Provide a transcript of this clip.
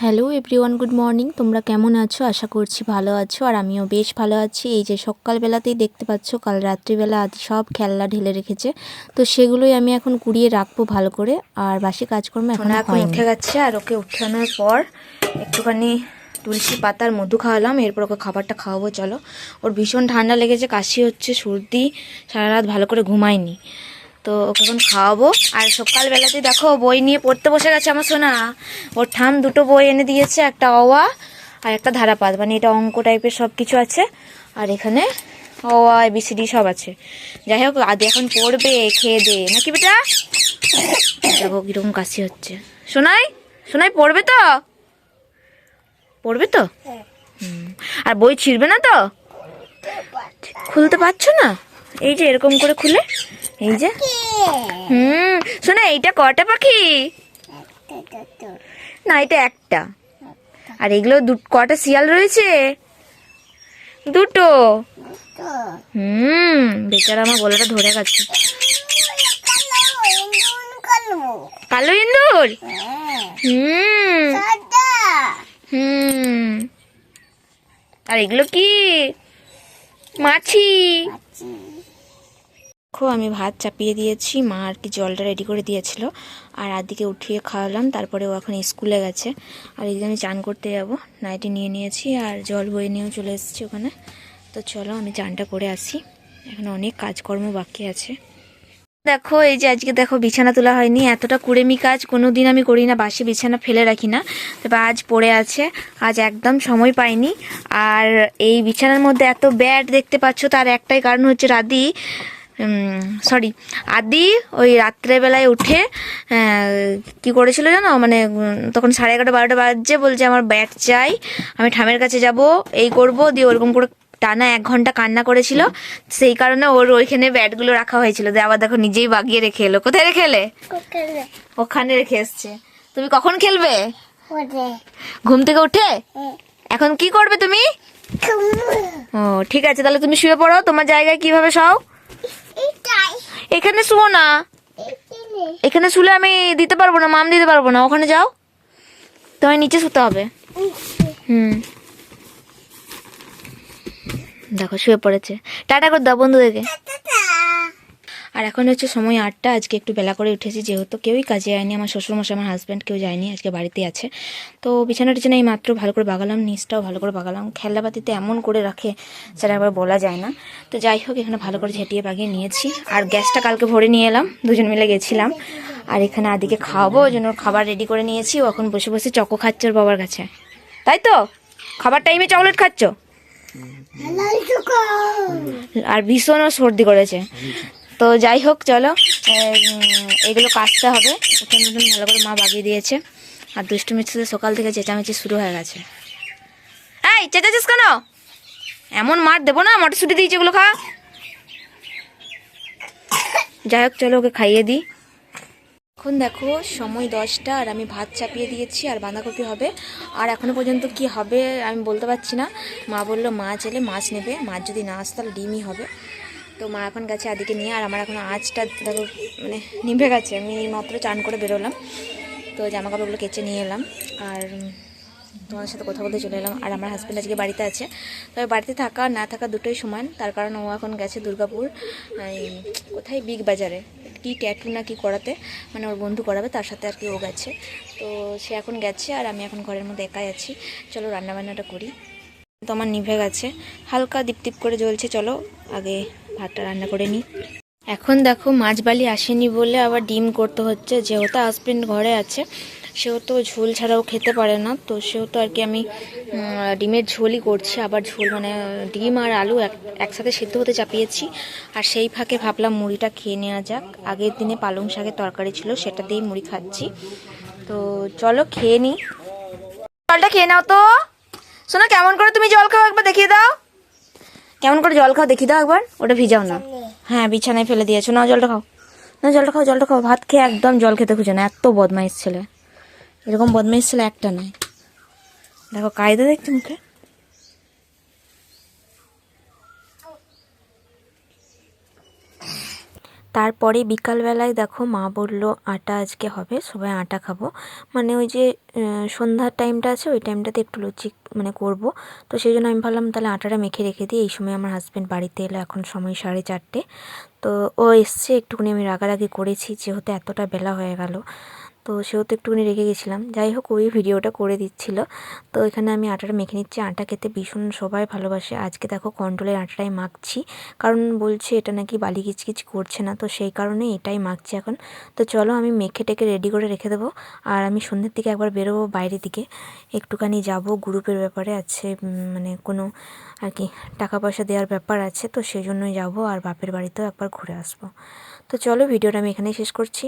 Hello everyone, good morning. তোমরা কেমন আছো? আশা করছি ভালো আছো, আর আমিও বেশ ভালো আছি। এই যে সকালবেলাতেই দেখতে পাচ্ছ কাল রাত্রিবেলা আদি সব খেলনা ঢেলে রেখেছে, তো সেগুলোই আমি এখন কুড়িয়ে রাখবো ভালো করে। আর বাসি কাজকর্ম এখন উঠে গেছে, আর ওকে উঠানোর পর একটুখানি তুলসী পাতার মধু খাওয়ালাম, এরপর ওকে খাবারটা খাওয়াবো। চলো, ওর ভীষণ ঠান্ডা লেগেছে, কাশি হচ্ছে, সর্দি, সারা রাত ভালো করে ঘুমায়নি, তো ওকে এখন খাওয়াবো। আর সকালবেলাতেই দেখো বই নিয়ে পড়তে বসে গেছে আমার সোনা। ওর ঠাম দুটো বই এনে দিয়েছে, একটা অওয়া আর একটা ধারাপাত, মানে এটা অঙ্ক টাইপের সব কিছু আছে, আর এখানে অওয়া এবিসিডি সব আছে। যাই হোক, আদি এখন পড়বে, খেয়ে দে নাকি বেটা। দেখো কিরকম কাশি হচ্ছে। সোনাই সোনাই পড়বে তো, পড়বে তো? আর বই ছিঁড়বে না তো? খুলতে পারছো না? এই যে এরকম করে খুলে, এই যে শোনা, এইটা কটা পাখি? না, এটা একটা। আর এগুলো কটা শিয়াল রয়েছে? দুটো। বেচারা আমার গলাটা ধরে গেছে। কালো ইন্দুর? আর এগুলো কি? মাছি। দেখো আমি ভাত চাপিয়ে দিয়েছি, মা আর কি জলটা রেডি করে দিয়েছিল, আর আদিকে উঠিয়ে খাওয়ালাম। তারপরে ও এখন স্কুলে গেছে, আর এই যে আমি চান করতে যাব, নাইটি নিয়ে নিয়েছি আর জল বয়ে নিয়েও চলে এসেছি ওখানে। তো চলো আমি চানটা করে আসি, এখন অনেক কাজকর্ম বাকি আছে। দেখো এই যে আজকে দেখো বিছানা তোলা হয়নি, এতটা কুড়েমি কাজ কোনো দিন আমি করি না, বাসি বিছানা ফেলে রাখি না, তবে আজ পড়ে আছে, আজ একদম সময় পাইনি। আর এই বিছানার মধ্যে এত ব্যাড দেখতে পাচ্ছ, তার একটাই কারণ হচ্ছে আদি ওই রাত্রেবেলায় উঠে কি করেছিল জানো, মানে তখন 11:30 12টা বাজছে, বলছে আমার ব্যাট চাই, আমি ঠামের কাছে যাব, এই করব, দিয়ে ওরকম করে টানা 1 ঘন্টা কান্না করেছিল। সেই কারণে ওর ওইখানে ব্যাটগুলো রাখা হয়েছিল, দিয়ে আবার দেখো নিজেই বাগিয়ে রেখে এলো। কোথায় রেখে এলে? ওখানে রেখে এসছে। তুমি কখন খেলবে? ঘুম থেকে উঠে? এখন কি করবে তুমি? ও ঠিক আছে, তাহলে তুমি শুয়ে পড়ো, তোমার জায়গায় কিভাবে শাও? এখানে শুও না, এখানে শুলে আমি দিতে পারবো না, মাম দিতে পারবো না, ওখানে যাও, তোমায় নিচে শুতে হবে। দেখো শুয়ে পড়েছে, টাটা করে দাও বন্ধুদেরকে। আর এখন হচ্ছে সময় 8টা, আজকে একটু বেলা করে উঠেছি, যেহেতু কেউই কাজে যায়নি, আমার শ্বশুরমশাই আমার হাজব্যান্ড কেউ যায়নি, আজকে বাড়িতেই আছে। তো বিছানা টিছানা এই মাত্র ভালো করে বাগালাম, নিচটাও ভালো করে বাগালাম, খেলনাপাতিতে এমন করে রাখে সেটা আবার বলা যায় না। তো যাই হোক, এখানে ভালো করে ঝেঁটিয়ে বাগিয়ে নিয়েছি, আর গ্যাসটা কালকে ভরে নিয়ে এলাম, দুজন মিলে গেছিলাম। আর এখানে আদিকে খাওয়াবো, ওই জন্য খাবার রেডি করে নিয়েছি, ও এখন বসে বসে চকো খাচ্ছে ওর বাবার কাছে, তাই তো? খাবার টাইমে চকলেট খাচ্ছ? আর ভীষণ সর্দি করেছে। তো যাই হোক চলো, এগুলো কাটতে হবে, উঠোন উঠোন ভালো করে মা বাগিয়ে দিয়েছে, আর দুষ্টুমিষ্টিতে সকাল থেকে চেঁচামেচি শুরু হয়ে গেছে। এই চেঁচাছিস কেন? এমন মার দেবো না, মটরশুঁটি দিয়েছে, এগুলো খা। যাই হোক চলো ওকে খাইয়ে দিই। এখন দেখো সময় 10টা, আর আমি ভাত চাপিয়ে দিয়েছি, আর বাঁধাকপি হবে, আর এখনো পর্যন্ত কি হবে আমি বলতে পারছি না। মা বললো মাছ এলে মাছ নেবে, মাছ যদি না আসে তাহলে ডিমই হবে। তো মা এখন গেছে আদিকে নিয়ে, আর আমার এখন আঁচটা দেখো মানে নিভে গেছে, আমি মাত্র চান করে বেরোলাম, তো জামা কাপড়গুলো কেচে নিয়ে এলাম, আর তোমাদের সাথে কথা বলতে চলে এলাম। আর আমার হাজব্যান্ড আজকে বাড়িতে আছে, তবে বাড়িতে থাকা না থাকা দুটোই সমান, তার কারণ ও এখন গেছে দুর্গাপুর, কোথায় বিগ বাজারে কি ট্যাটু না কি করাতে, মানে ওর বন্ধু করাবে, তার সাথে আর কি ও গেছে। তো সে এখন গেছে, আর আমি এখন ঘরের মধ্যে একাই আছি। চলো রান্নাবান্নাটা করি। তো আমার নিভে গেছে, হালকা দীপ করে জ্বলছে, চলো আগে ভাতটা রান্না করে নিই। এখন দেখো মাছ বালি আসেনি বলে আবার ডিম করতে হচ্ছে, যেহেতু হাজবেন্ড ঘরে আছে সেহেতু ঝোল ছাড়াও খেতে পারে না, তো সেহেতু আর কি আমি ডিমের ঝোলই করছি, আবার ঝোল মানে ডিম আর আলু একসাথে সিদ্ধ হতে চাপিয়েছি। আর সেই ফাঁকে ভাবলাম মুড়িটা খেয়ে নেওয়া যাক, আগের দিনে পালং শাকের তরকারি ছিল, সেটা দিয়েই মুড়ি খাচ্ছি। তো চলো খেয়ে নিই। জলটা খেয়ে নাও তো। শোনো, কেমন করে তুমি জল খাও একবার দেখিয়ে দাও, কেমন করে জল খাও দেখিয়ে দাও একবার, ওটা ভিজাও না। হ্যাঁ বিছানায় ফেলে দিয়েছো, না জলটা খাও, না জলটা খাও, জলটা খাও। ভাত খেয়ে একদম জল খেতে খুঁজে না, এত বদমাইশ ছেলে, এরকম বদমাইশ ছেলে একটা নয়। দেখো কায়দা দেখছো মুখে। তারপরে বিকালবেলায় দেখো মা বলল আটা আজকে হবে, সবাই আটা খাবো। মানে ওই যে সন্ধ্যার টাইমটা আছে ওই টাইমটাতে একটু লুচি মানে করব। তো সেই জন্য আমি ভাবলাম তাহলে আটাটা মেখে রেখে দিই। এই সময় আমার হাজব্যান্ড বাড়িতে এলো, এখন সময় 4:30। তো ও এসছে, একটুখানি আমি রাগারাগি করেছি যেহেতু এতটা বেলা হয়ে গেল, তো সেহেতু একটুখানি রেগে গেছিলাম। যাই হোক ওই ভিডিওটা করে দিচ্ছিল। তো এখানে আমি আটাটা মেখে নিচ্ছি। আটা খেতে ভীষণ সবাই ভালোবাসে। আজকে দেখো কন্ট্রোলের আটাটাই মাখছি, কারণ বলছে এটা নাকি বালি কিচকিচ করছে না, তো সেই কারণে এটাই মাখছি এখন। তো চলো আমি মেখে টেকে রেডি করে রেখে দেবো। আর আমি সন্ধ্যের দিকে একবার বেরোবো বাইরের দিকে, একটুখানি যাব, গ্রুপের ব্যাপারে আছে, মানে কোনো আর কি টাকা পয়সা দেওয়ার ব্যাপার আছে, তো সেই জন্যই যাবো। আর বাপের বাড়িতেও একবার ঘুরে আসবো। তো চলো ভিডিওটা আমি এখানেই শেষ করছি।